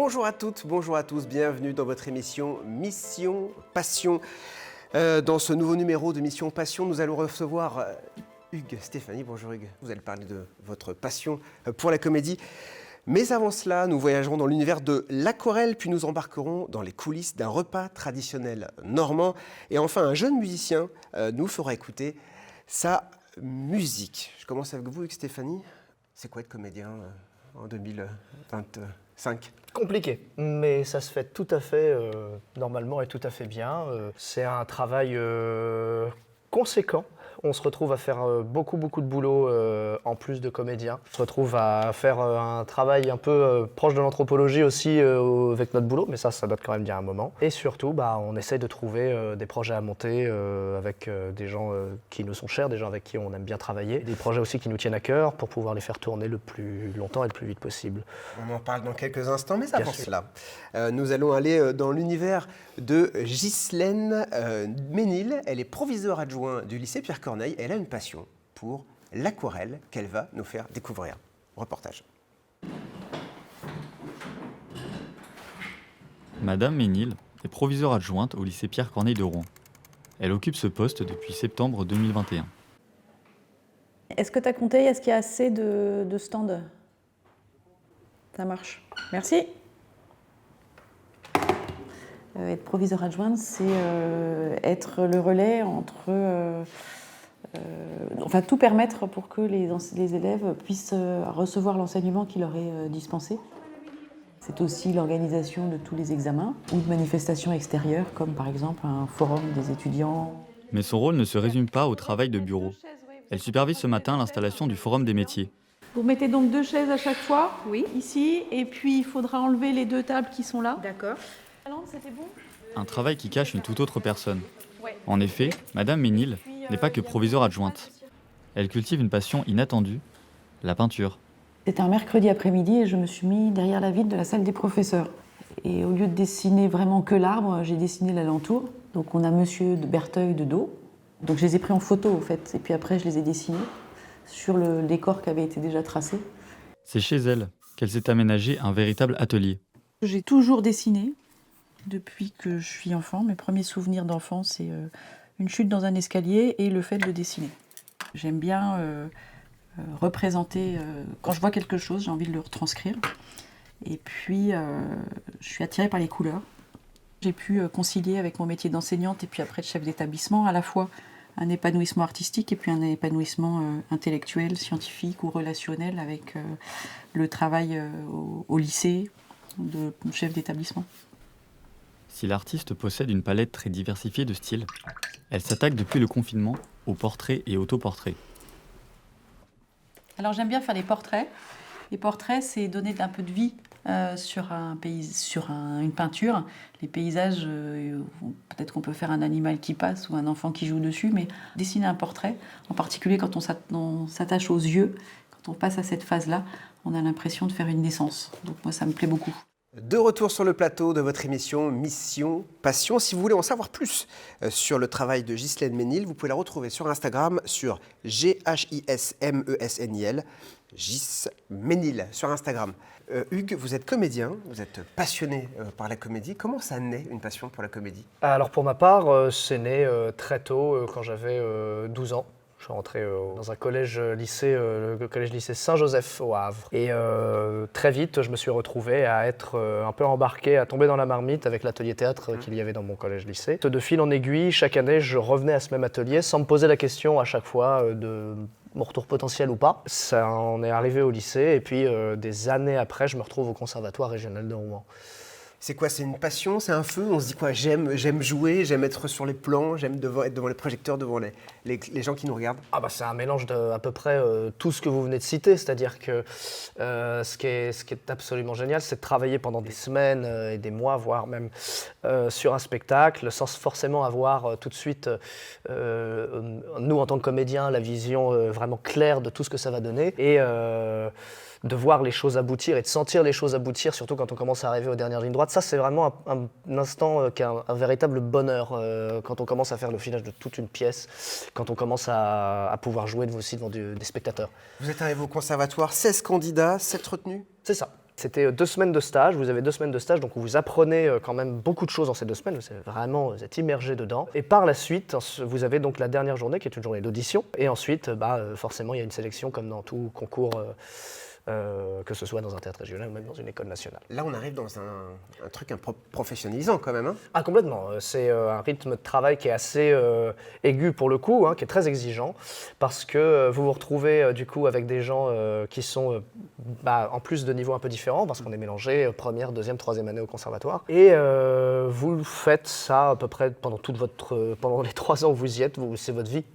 Bonjour à toutes, bonjour à tous, bienvenue dans votre émission Mission Passion. Dans ce nouveau numéro de Mission Passion, nous allons recevoir Hugues Stéphanie. Bonjour Hugues, vous allez parler de votre passion pour la comédie. Mais avant cela, nous voyagerons dans l'univers de l'aquarelle, puis nous embarquerons dans les coulisses d'un repas traditionnel normand. Et enfin, un jeune musicien nous fera écouter sa musique. Je commence avec vous Hugues Stéphanie. C'est quoi être comédien en 2025 ? Compliqué, mais ça se fait tout à fait normalement et tout à fait bien. C'est un travail conséquent. On se retrouve à faire beaucoup de boulot en plus de comédien. On se retrouve à faire un travail un peu proche de l'anthropologie aussi avec notre boulot, mais ça date quand même d'il y a un moment. Et surtout, on essaie de trouver des projets à monter avec des gens qui nous sont chers, des gens avec qui on aime bien travailler. Des projets aussi qui nous tiennent à cœur pour pouvoir les faire tourner le plus longtemps et le plus vite possible. On en parle dans quelques instants, mais avant cela, nous allons aller dans l'univers de Ghislaine Ménil. Elle est proviseure adjointe du lycée Pierre-Corneille. Elle a une passion pour l'aquarelle qu'elle va nous faire découvrir. Reportage. Madame Ménil est proviseure adjointe au lycée Pierre-Corneille de Rouen. Elle occupe ce poste depuis septembre 2021. Est-ce que tu as compté? Est-ce qu'il y a assez de stands? Ça marche. Merci. Être proviseur adjointe, c'est être le relais entre... tout permettre pour que les élèves puissent recevoir l'enseignement qui leur est dispensé. C'est aussi l'organisation de tous les examens ou de manifestations extérieures, comme par exemple un forum des étudiants. Mais son rôle ne se résume pas au travail de bureau. Elle supervise ce matin l'installation du forum des métiers. Vous mettez donc 2 chaises à chaque fois, oui, ici, et puis il faudra enlever les 2 tables qui sont là. D'accord. C'était bon ? Un travail qui cache une toute autre personne. En effet, Madame Ménil n'est pas que proviseure adjointe. Elle cultive une passion inattendue, la peinture. C'était un mercredi après-midi et je me suis mis derrière la vitre de la salle des professeurs. Et au lieu de dessiner vraiment que l'arbre, j'ai dessiné l'alentour. Donc on a Monsieur de Berteuil de dos. Donc je les ai pris en photo en fait, et puis après je les ai dessinés sur le décor qui avait été déjà tracé. C'est chez elle qu'elle s'est aménagé un véritable atelier. J'ai toujours dessiné depuis que je suis enfant. Mes premiers souvenirs d'enfance, c'est une chute dans un escalier et le fait de dessiner. J'aime bien représenter, quand je vois quelque chose, j'ai envie de le retranscrire. Et puis, je suis attirée par les couleurs. J'ai pu concilier avec mon métier d'enseignante et puis après de chef d'établissement, à la fois un épanouissement artistique et puis un épanouissement intellectuel, scientifique ou relationnel avec le travail au lycée de chef d'établissement. Si l'artiste possède une palette très diversifiée de styles, elle s'attaque depuis le confinement aux portraits et autoportraits. Alors j'aime bien faire des portraits. Les portraits, c'est donner un peu de vie sur une peinture. Les paysages, peut-être qu'on peut faire un animal qui passe ou un enfant qui joue dessus, mais dessiner un portrait, en particulier quand on s'attache aux yeux, quand on passe à cette phase-là, on a l'impression de faire une naissance. Donc moi, ça me plaît beaucoup. De retour sur le plateau de votre émission Mission Passion. Si vous voulez en savoir plus sur le travail de Ghislaine Ménil, vous pouvez la retrouver sur Instagram sur GHISMESNIL, Gis Ménil sur Instagram. Hugues, vous êtes comédien, vous êtes passionné par la comédie. Comment ça naît une passion pour la comédie ? Alors pour ma part, c'est né très tôt, quand j'avais 12 ans. Je suis rentré dans un collège-lycée, le collège-lycée Saint-Joseph au Havre. Et très vite, je me suis retrouvé à être un peu embarqué, à tomber dans la marmite avec l'atelier théâtre qu'il y avait dans mon collège-lycée. De fil en aiguille, chaque année, je revenais à ce même atelier sans me poser la question à chaque fois de mon retour potentiel ou pas. Ça en est arrivé au lycée et puis des années après, je me retrouve au Conservatoire régional de Rouen. C'est quoi? C'est une passion? C'est un feu? On se dit quoi? J'aime jouer, j'aime être sur les plans, j'aime être devant les projecteurs, devant les gens qui nous regardent. C'est un mélange de à peu près tout ce que vous venez de citer. C'est-à-dire que ce qui est absolument génial, c'est de travailler pendant des semaines et des mois, voire même sur un spectacle, sans forcément avoir tout de suite, nous en tant que comédiens, la vision vraiment claire de tout ce que ça va donner. Et de voir les choses aboutir et de sentir les choses aboutir, surtout quand on commence à arriver aux dernières lignes droites. Ça, c'est vraiment un instant qui est un véritable bonheur quand on commence à faire le filage de toute une pièce, quand on commence à pouvoir jouer aussi devant des spectateurs. Vous êtes arrivé au conservatoire, 16 candidats, 7 retenus? C'est ça. C'était 2 semaines de stage, vous avez 2 semaines de stage, donc vous apprenez quand même beaucoup de choses dans ces 2 semaines, vous êtes immergé dedans. Et par la suite, vous avez donc la dernière journée qui est une journée d'audition. Et ensuite, forcément, il y a une sélection comme dans tout concours, que ce soit dans un théâtre régional ou même dans une école nationale. Là, on arrive dans un truc professionnalisant quand même. Hein. Ah, complètement. C'est un rythme de travail qui est assez aigu pour le coup, qui est très exigeant, parce que vous vous retrouvez du coup avec des gens qui sont en plus de niveaux un peu différents, parce qu'on est mélangé première, deuxième, troisième année au conservatoire. Et vous faites ça à peu près pendant les 3 ans où vous y êtes, c'est votre vie,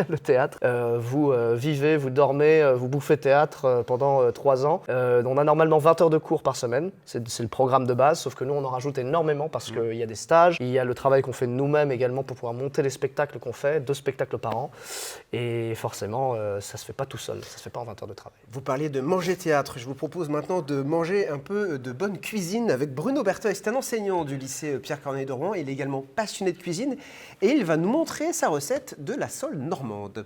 le théâtre. Vous vivez, vous dormez, vous bouffez théâtre pendant 3 ans. On a normalement 20 heures de cours par semaine, c'est le programme de base, sauf que nous on en rajoute énormément parce qu'il y a des stages, il y a le travail qu'on fait nous-mêmes également pour pouvoir monter les spectacles qu'on fait, 2 spectacles par an, et forcément ça se fait pas tout seul, ça se fait pas en 20 heures de travail. Vous parliez de manger théâtre, je vous propose maintenant de manger un peu de bonne cuisine avec Bruno Bertheuil. C'est un enseignant du lycée Pierre Corneille de Rouen, il est également passionné de cuisine et il va nous montrer sa recette de la sole normande.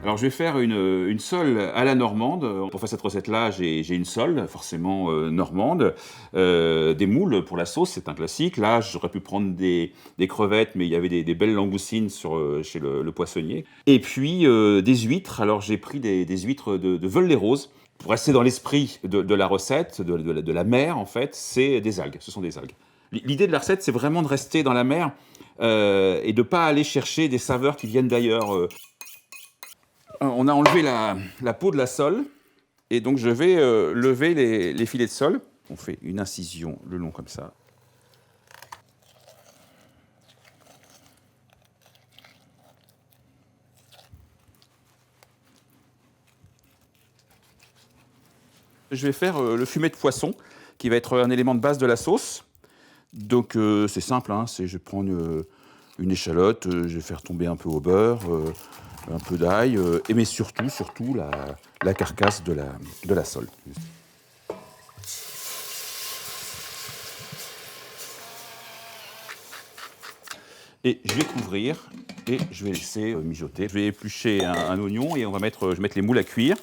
Alors je vais faire une sole à la normande. Pour faire cette recette-là, j'ai une sole, forcément normande, des moules pour la sauce, c'est un classique. Là, j'aurais pu prendre des crevettes, mais il y avait des belles langoustines chez le poissonnier. Et puis des huîtres. Alors j'ai pris des huîtres de Veul-les-Roses. Pour rester dans l'esprit de la recette, de la mer en fait, c'est des algues, ce sont des algues. L'idée de la recette, c'est vraiment de rester dans la mer et de ne pas aller chercher des saveurs qui viennent d'ailleurs. On a enlevé la peau de la sole et donc je vais lever les filets de sole. On fait une incision le long comme ça. Je vais faire le fumet de poisson qui va être un élément de base de la sauce. Donc c'est simple, hein, je vais prendre une échalote, je vais faire tomber un peu au beurre, un peu d'ail, mais surtout la carcasse de la sole. Et je vais couvrir et je vais laisser mijoter. Je vais éplucher un oignon et je vais mettre les moules à cuire.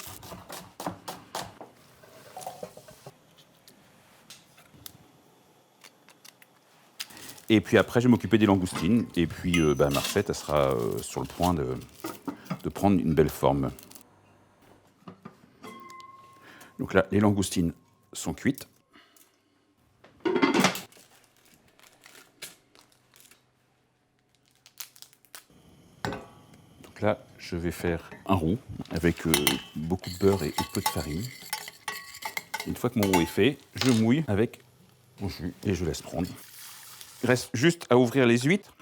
Et puis après, je vais m'occuper des langoustines. Et puis, ma recette, elle sera sur le point de prendre une belle forme. Donc là, les langoustines sont cuites. Donc là, je vais faire un roux avec beaucoup de beurre et peu de farine. Une fois que mon roux est fait, je mouille avec mon jus et je laisse prendre. Il reste juste à ouvrir les huîtres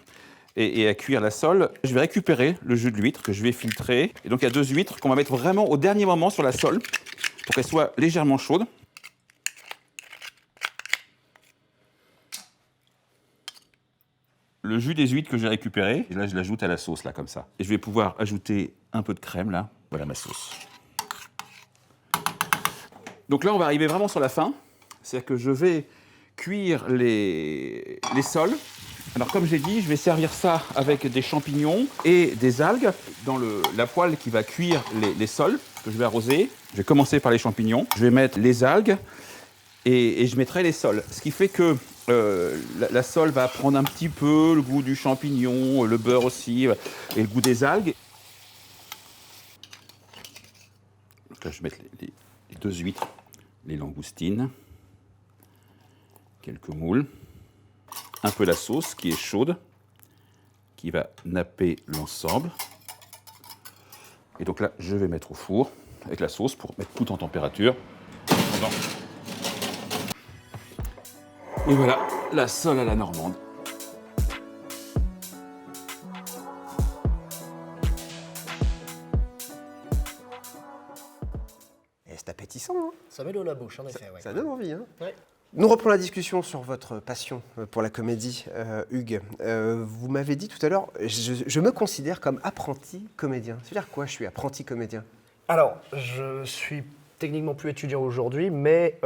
et à cuire la sole. Je vais récupérer le jus de l'huître que je vais filtrer. Et donc il y a 2 huîtres qu'on va mettre vraiment au dernier moment sur la sole pour qu'elle soit légèrement chaude. Le jus des huîtres que j'ai récupéré, et là je l'ajoute à la sauce, là, comme ça. Et je vais pouvoir ajouter un peu de crème, là. Voilà ma sauce. Donc là, on va arriver vraiment sur la fin. C'est-à-dire que je vais cuire les sols. Alors comme j'ai dit, je vais servir ça avec des champignons et des algues dans la poêle qui va cuire les sols que je vais arroser. Je vais commencer par les champignons. Je vais mettre les algues et je mettrai les sols. Ce qui fait que la sole va prendre un petit peu le goût du champignon, le beurre aussi et le goût des algues. Donc là, je vais mettre les 2 huîtres, les langoustines. Quelques moules, un peu la sauce qui est chaude, qui va napper l'ensemble. Et donc là, je vais mettre au four avec la sauce pour mettre tout en température. Et voilà, la sole à la normande. Et c'est appétissant, hein. Ça met l'eau à la bouche, en effet. Ouais. Ça donne envie. Hein. Ouais. Nous reprenons la discussion sur votre passion pour la comédie, Hugues. Vous m'avez dit tout à l'heure, je me considère comme apprenti comédien. Ça veut dire quoi, je suis apprenti comédien? Alors, je suis techniquement plus étudiant aujourd'hui, mais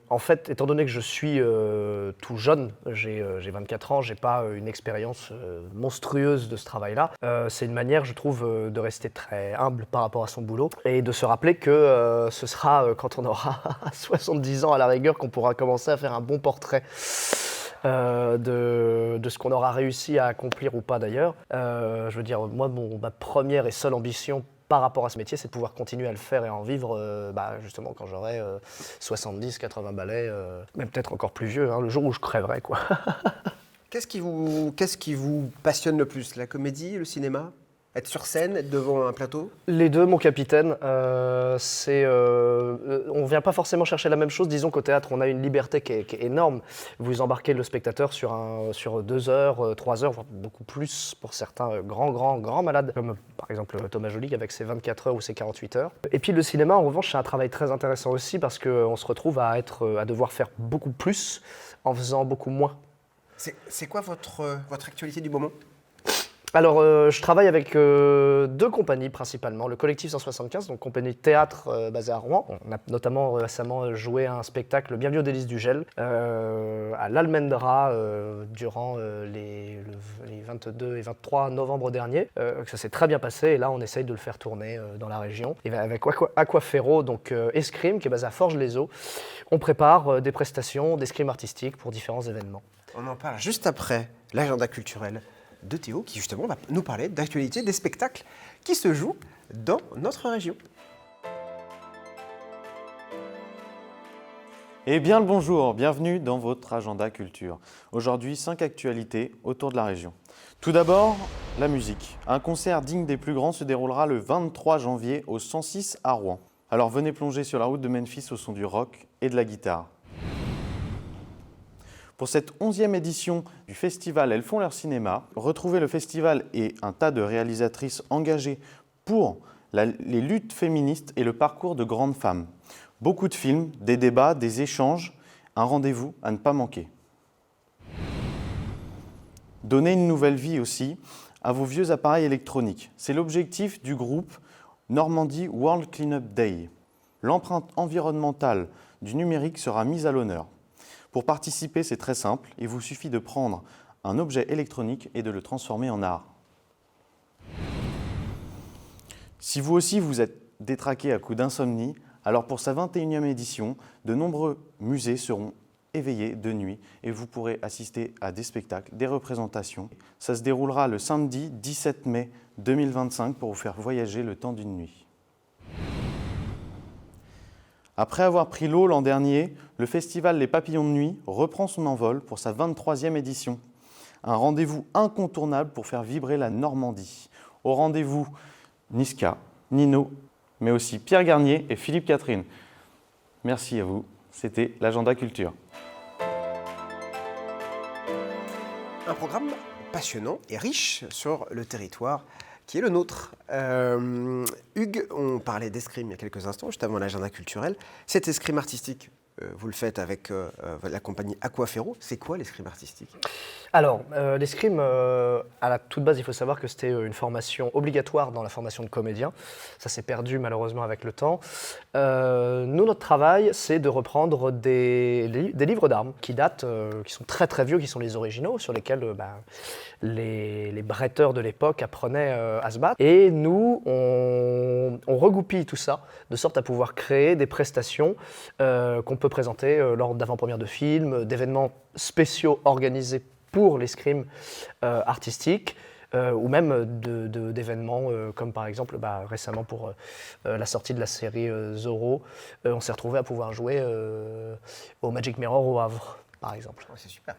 en fait, étant donné que je suis tout jeune, j'ai 24 ans, j'ai pas une expérience monstrueuse de ce travail-là, c'est une manière, je trouve, de rester très humble par rapport à son boulot et de se rappeler que ce sera quand on aura 70 ans à la rigueur qu'on pourra commencer à faire un bon portrait de ce qu'on aura réussi à accomplir ou pas d'ailleurs. Je veux dire, moi, ma première et seule ambition par rapport à ce métier, c'est de pouvoir continuer à le faire et à en vivre justement quand j'aurai 70, 80 ballets, même peut-être encore plus vieux, hein, le jour où je crèverai, quoi. Qu'est-ce qui vous passionne le plus? La comédie, le cinéma? Être sur scène, être devant un plateau? Les deux, mon capitaine. On ne vient pas forcément chercher la même chose. Disons qu'au théâtre, on a une liberté qui est énorme. Vous embarquez le spectateur sur 2 heures, 3 heures, voire beaucoup plus pour certains grands malades, comme par exemple Thomas Joly avec ses 24 heures ou ses 48 heures. Et puis le cinéma, en revanche, c'est un travail très intéressant aussi parce qu'on se retrouve à devoir faire beaucoup plus en faisant beaucoup moins. C'est quoi votre actualité du moment? Alors, je travaille avec 2 compagnies principalement. Le Collectif 175, donc compagnie de théâtre basée à Rouen. On a notamment récemment joué un spectacle, Bienvenue au Délices du Gel, à l'Almendra durant les 22 et 23 novembre dernier. Ça s'est très bien passé et là, on essaye de le faire tourner dans la région. Et avec Aquaferro, donc escrime, qui est basé à Forges-les-Eaux, on prépare des prestations d'escrime artistique pour différents événements. On en parle juste après l'agenda culturel de Théo, qui justement va nous parler d'actualité des spectacles qui se jouent dans notre région. Eh bien le bonjour, bienvenue dans votre agenda culture. Aujourd'hui, 5 actualités autour de la région. Tout d'abord, la musique. Un concert digne des plus grands se déroulera le 23 janvier au 106 à Rouen. Alors venez plonger sur la route de Memphis au son du rock et de la guitare. Pour cette 11e édition du festival Elles font leur cinéma, retrouvez le festival et un tas de réalisatrices engagées pour les luttes féministes et le parcours de grandes femmes. Beaucoup de films, des débats, des échanges, un rendez-vous à ne pas manquer. Donnez une nouvelle vie aussi à vos vieux appareils électroniques. C'est l'objectif du groupe Normandie World Cleanup Day. L'empreinte environnementale du numérique sera mise à l'honneur. Pour participer, c'est très simple, il vous suffit de prendre un objet électronique et de le transformer en art. Si vous aussi vous êtes détraqué à coup d'insomnie, alors pour sa 21e édition, de nombreux musées seront éveillés de nuit et vous pourrez assister à des spectacles, des représentations. Ça se déroulera le samedi 17 mai 2025 pour vous faire voyager le temps d'une nuit. Après avoir pris l'eau l'an dernier, le festival Les Papillons de Nuit reprend son envol pour sa 23e édition. Un rendez-vous incontournable pour faire vibrer la Normandie. Au rendez-vous, Niska, Nino, mais aussi Pierre Garnier et Philippe Catherine. Merci à vous, c'était l'agenda culture. Un programme passionnant et riche sur le territoire qui est le nôtre. Hugues, on parlait d'escrime il y a quelques instants, juste avant l'agenda culturel. Cet escrime artistique, vous le faites avec la compagnie Aquaferro. C'est quoi l'escrime artistique? Alors, l'escrime, à la toute base, il faut savoir que c'était une formation obligatoire dans la formation de comédien. Ça s'est perdu malheureusement avec le temps. Nous, notre travail, c'est de reprendre des livres d'armes qui datent, qui sont très très vieux, qui sont les originaux, sur lesquels les bretteurs de l'époque apprenaient à se battre. Et nous, on regoupille tout ça, de sorte à pouvoir créer des prestations qu'on peut présenter lors d'avant-premières de films, d'événements spéciaux organisés pour l'escrime artistique, ou même d'événements comme par exemple récemment pour la sortie de la série Zorro, on s'est retrouvé à pouvoir jouer au Magic Mirror au Havre, par exemple. Oh, c'est super.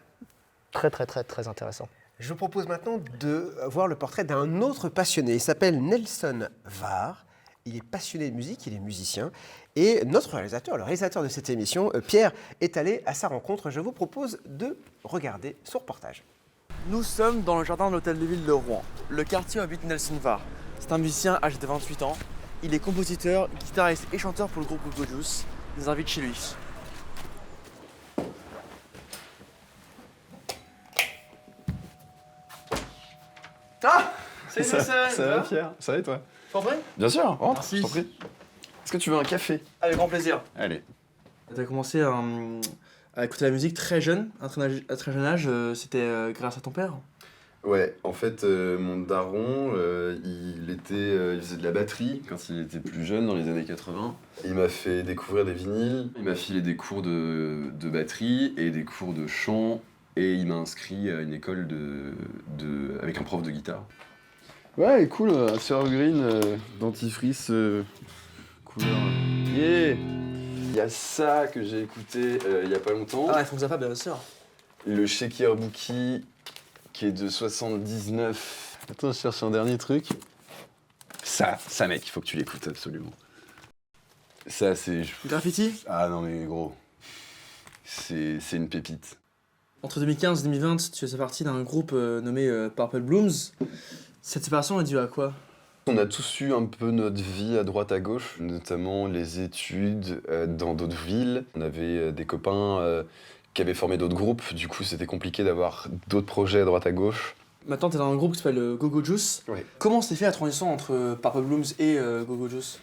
Très très très très intéressant. Je vous propose maintenant de voir le portrait d'un autre passionné. Il s'appelle Nelson Var. Il est passionné de musique, il est musicien. Et notre réalisateur, le réalisateur de cette émission, Pierre, est allé à sa rencontre. Je vous propose de regarder son reportage. Nous sommes dans le jardin de l'hôtel de ville de Rouen, le quartier où habite Nelson Var. C'est un musicien âgé de 28 ans. Il est compositeur, guitariste et chanteur pour le groupe Go Juice. Il nous invite chez lui. Ah, c'est Nelson. Ça va Pierre? Ça va et toi? T'en prie? Bien sûr, rentre, Merci. je t'en prie. Est-ce que tu veux un café? Avec grand plaisir. Allez. Tu as commencé à écouter la musique très jeune, à un très jeune âge. C'était grâce à ton père? Ouais, en fait, mon daron, il faisait de la batterie quand il était plus jeune, dans les années 80. Il m'a fait découvrir des vinyles, il m'a filé des cours de batterie et des cours de chant, et il m'a inscrit à une école avec un prof de guitare. Ouais, cool, Sir Green, dentifrice, couleur... Yeah. Il y a ça que j'ai écouté il y a pas longtemps. Ah, Frank Zappa, bien sûr. Le Shaker Bookie, qui est de 79. Attends, je cherche un dernier truc. Ça mec, il faut que tu l'écoutes absolument. Ça, c'est... Graffiti? Ah non mais gros, c'est une pépite. Entre 2015 et 2020, tu faisais partie d'un groupe nommé Purple Blooms. Cette séparation est due à quoi? On a tous eu un peu notre vie à droite à gauche, notamment les études dans d'autres villes. On avait des copains qui avaient formé d'autres groupes, du coup c'était compliqué d'avoir d'autres projets à droite à gauche. Maintenant t'es dans un groupe qui s'appelle Go Go Juice. Oui. Comment s'est fait la transition entre Purple Blooms et Go Go Juice?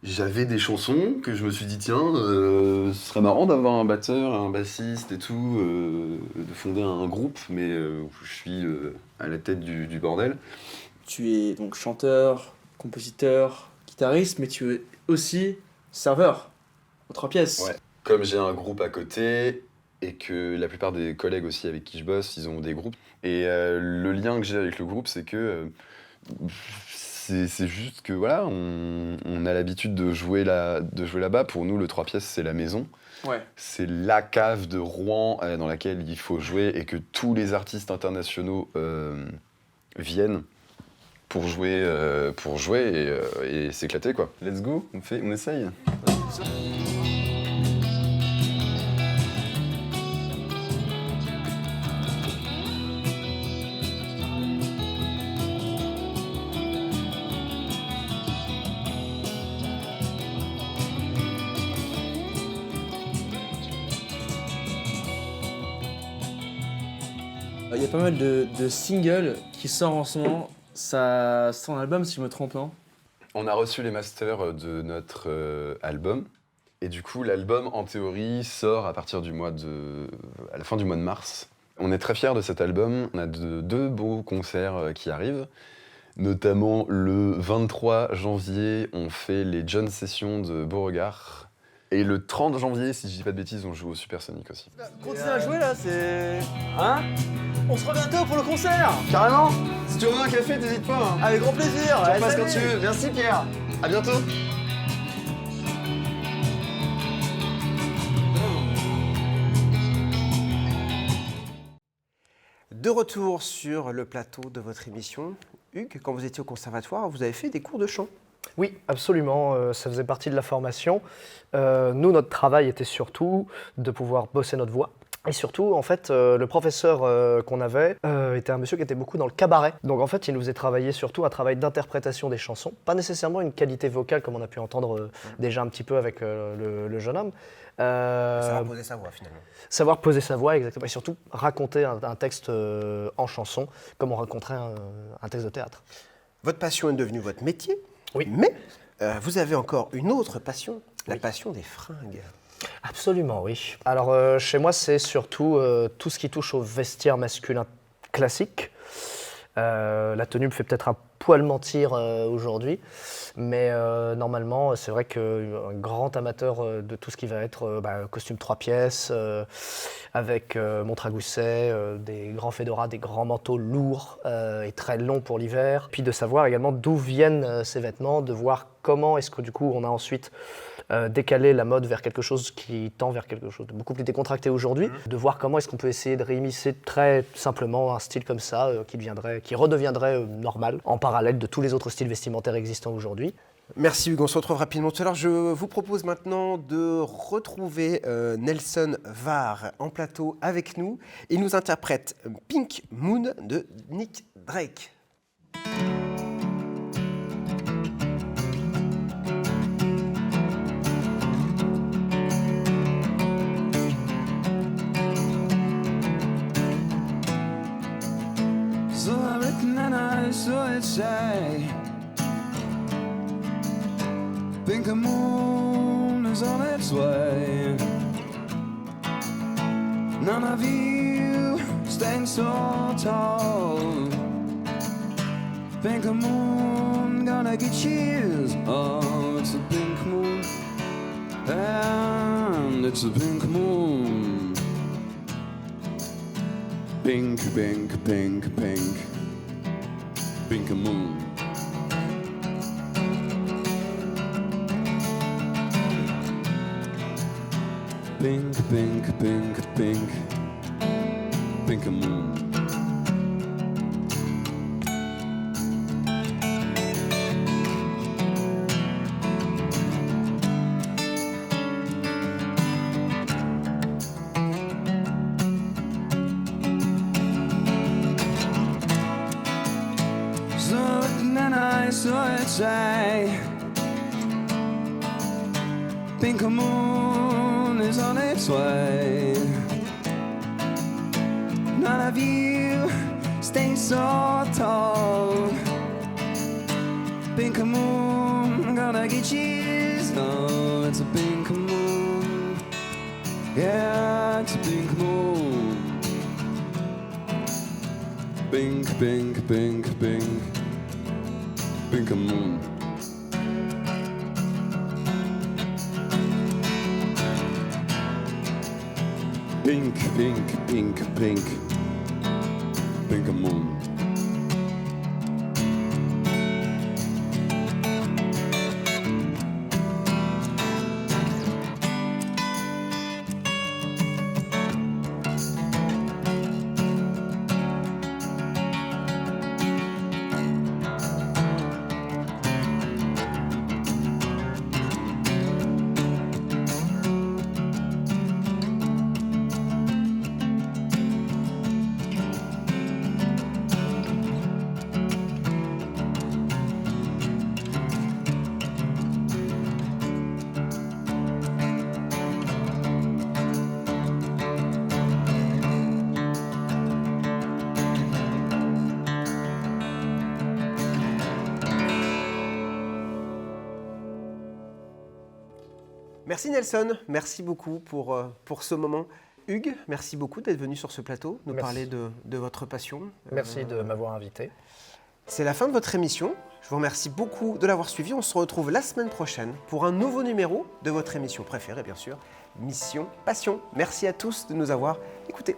J'avais des chansons que je me suis dit tiens, ce serait marrant d'avoir un batteur, un bassiste et tout, de fonder un groupe, mais je suis à la tête du bordel. Tu es donc chanteur, compositeur, guitariste, mais tu es aussi serveur aux 3 pièces. Ouais. Comme j'ai un groupe à côté et que la plupart des collègues aussi avec qui je bosse, ils ont des groupes. Et le lien que j'ai avec le groupe, c'est que c'est juste que voilà, on a l'habitude de jouer là-bas. Pour nous, le 3 pièces, c'est la maison. Ouais. C'est la cave de Rouen dans laquelle il faut jouer et que tous les artistes internationaux viennent pour jouer et s'éclater quoi. Let's go, on essaye. Il y a pas mal de singles qui sortent en ce moment. Ça sort un album si je me trompe pas. On a reçu les masters de notre album. Et du coup, l'album, en théorie, sort à partir à la fin du mois de mars. On est très fiers de cet album. On a deux beaux concerts qui arrivent. Notamment le 23 janvier, on fait les John Sessions de Beauregard. Et le 30 janvier, si je dis pas de bêtises, on joue au Supersonic aussi. Continue à jouer là, c'est... Hein? On se revoit bientôt pour le concert! Carrément! Si tu veux un café, t'hésites pas. Hein. Avec grand plaisir! Tu repasses quand tu veux. Merci Pierre. À bientôt. De retour sur le plateau de votre émission. Hugues, quand vous étiez au conservatoire, vous avez fait des cours de chant. Oui, absolument, ça faisait partie de la formation. Nous, notre travail était surtout de pouvoir bosser notre voix. Et surtout, en fait, le professeur qu'on avait était un monsieur qui était beaucoup dans le cabaret. Donc en fait, il nous faisait travailler surtout un travail d'interprétation des chansons. Pas nécessairement une qualité vocale comme on a pu entendre déjà un petit peu avec le jeune homme. Savoir poser sa voix finalement. Savoir poser sa voix, exactement. Et surtout raconter un texte en chanson, comme on raconterait un texte de théâtre. Votre passion est devenue votre métier. Oui. Mais vous avez encore une autre passion, la passion des fringues. Absolument, oui. Alors, chez moi, c'est surtout tout ce qui touche au vestiaire masculin classique. La tenue me fait peut-être un poil mentir aujourd'hui, mais normalement, c'est vrai qu'un grand amateur de tout ce qui va être costume 3 pièces, avec montre à gousset, des grands fedoras, des grands manteaux lourds et très longs pour l'hiver. Puis de savoir également d'où viennent ces vêtements, de voir comment est-ce que du coup on a ensuite décaler la mode vers quelque chose qui tend vers quelque chose de beaucoup plus décontracté aujourd'hui, de voir comment est-ce qu'on peut essayer de réimmiscer très simplement un style comme ça qui redeviendrait normal en parallèle de tous les autres styles vestimentaires existants aujourd'hui. Merci Hugues, on se retrouve rapidement tout à l'heure. Je vous propose maintenant de retrouver Nelson Var en plateau avec nous. Il nous interprète Pink Moon de Nick Drake. So I reckon and I saw it say, Pink Pink moon is on its way. None of you stand so tall. Pink moon gonna get cheers. Oh, it's a pink moon, and it's a pink moon. Pink, pink, pink, pink, pink moon. Pink, pink, pink, pink, pink moon. So then I saw it say, pink moon is on its way. None of you stay so tall. Pink moon gonna get you. Oh, it's a pink moon. Yeah, it's a pink moon. Pink, pink, pink, pink, pink moon. Pink, pink, pink, pink, pink moon. Merci Nelson, merci beaucoup pour ce moment. Hugues, merci beaucoup d'être venu sur ce plateau, nous parler de votre passion. Merci de m'avoir invité. C'est la fin de votre émission. Je vous remercie beaucoup de l'avoir suivi. On se retrouve la semaine prochaine pour un nouveau numéro de votre émission préférée, bien sûr, Mission Passion. Merci à tous de nous avoir écoutés.